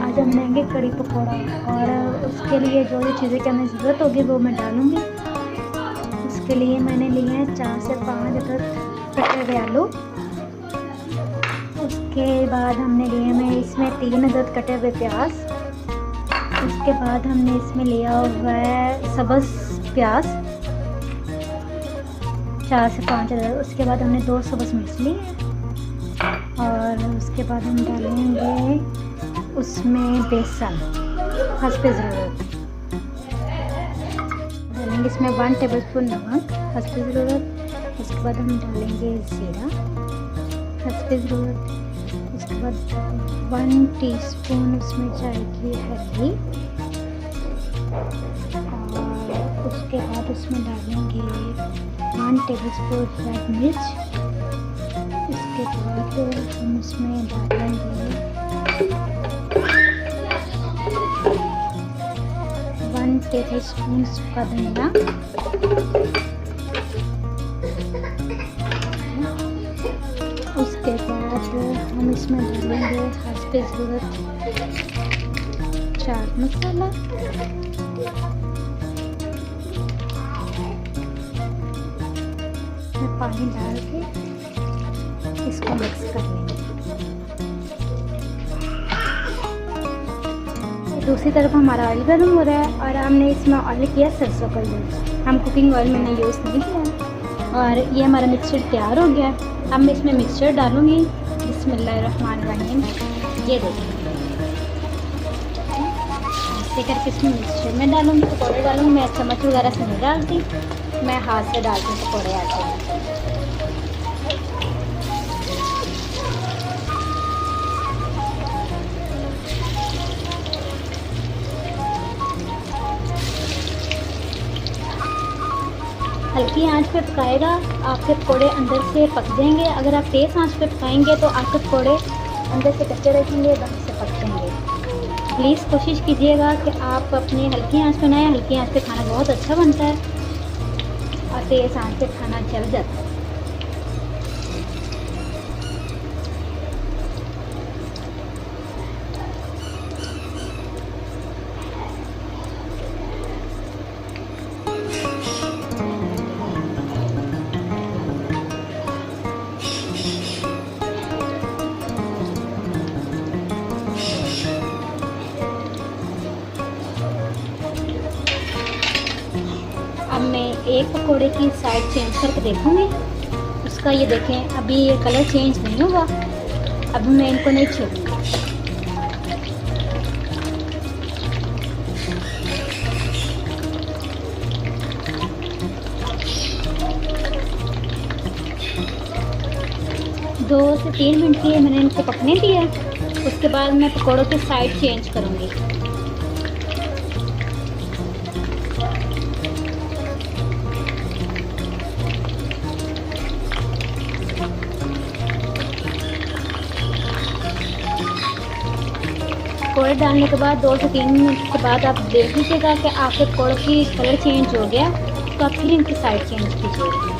आज हम लेंगे कड़ी पकौड़ा और उसके लिए जो जो चीज़ें की हमें ज़रूरत होगी वो मैं डालूँगी। उसके लिए मैंने लिए हैं 4 से 5 अदद कटे हुए आलू। उसके बाद हमने लिए में इसमें 3 अदद कटे हुए प्याज। उसके बाद हमने इसमें लिया हुआ है सब्ज़ प्याज 4 से 5 अदद। उसके बाद हमने 2 सब्ज़ मिर्च ली है और उसके बाद हम डालेंगे उसमें बेसन हस्बे ज़रूरत। डालेंगे इसमें 1 टेबलस्पून नमक हस्बे ज़रूरत। उसके बाद हम डालेंगे ज़ीरा हस्बे ज़रूरत। उसके बाद 1 टीस्पून उसमें चाय की हल्दी और उसके बाद उसमें डालेंगे 1 टेबलस्पून रेड मिर्च। इसके बाद हम इसमें डालेंगे 1 टेबलस्पून सूखा धनिया। उसके बाद हम इसमें डालेंगे हस्बे ज़रूरत चाट मसाला। पानी डाल के इसको मिक्स कर लेंगे। दूसरी तरफ हमारा ऑयल गर्म हो रहा है और हमने इसमें ऑयल किया सरसों का यूज़। हम कुकिंग ऑयल मैंने यूज़ नहीं किया और ये हमारा मिक्सचर तैयार हो गया। अब मैं इसमें मिक्सचर डालूँगी। बिस्मिल्लाहिर्रहमानिर्रहीम। ये देखिए ऐसे करके इसमें मिक्सचर में डालूँगी, पकौड़े डालूँगी। मैं चम्मच वगैरह से नहीं डालती, मैं हाथ से डालती हूँ पकौड़े आटे में। हल्की आंच पे पकाएगा, आपके पकौड़े अंदर से पक जाएंगे। अगर आप तेज़ आंच पे पकाएंगे तो आपके पकौड़े अंदर से कच्चे रहेंगे, बाहर से पक जाएंगे। प्लीज़ कोशिश कीजिएगा कि आप अपनी हल्की आंच पे बनाएं। हल्की आंच पे खाना बहुत अच्छा बनता है और तेज़ आंच पे खाना जल जाता है। अब मैं एक पकोड़े की साइड चेंज करके देखूँगी उसका। ये देखें अभी ये कलर चेंज नहीं हुआ। अब मैं इनको नहीं छूऊंगी। दो से 3 मिनट के मैंने इनको पकने दिया। उसके बाद मैं पकोड़ों की साइड चेंज करूँगी। पकौड़े डालने के बाद 2 से 3 मिनट के बाद आप देख लीजिएगा कि आपके पकौड़ों की कलर चेंज हो गया, तो आप फिर इनकी साइड चेंज कीजिएगा।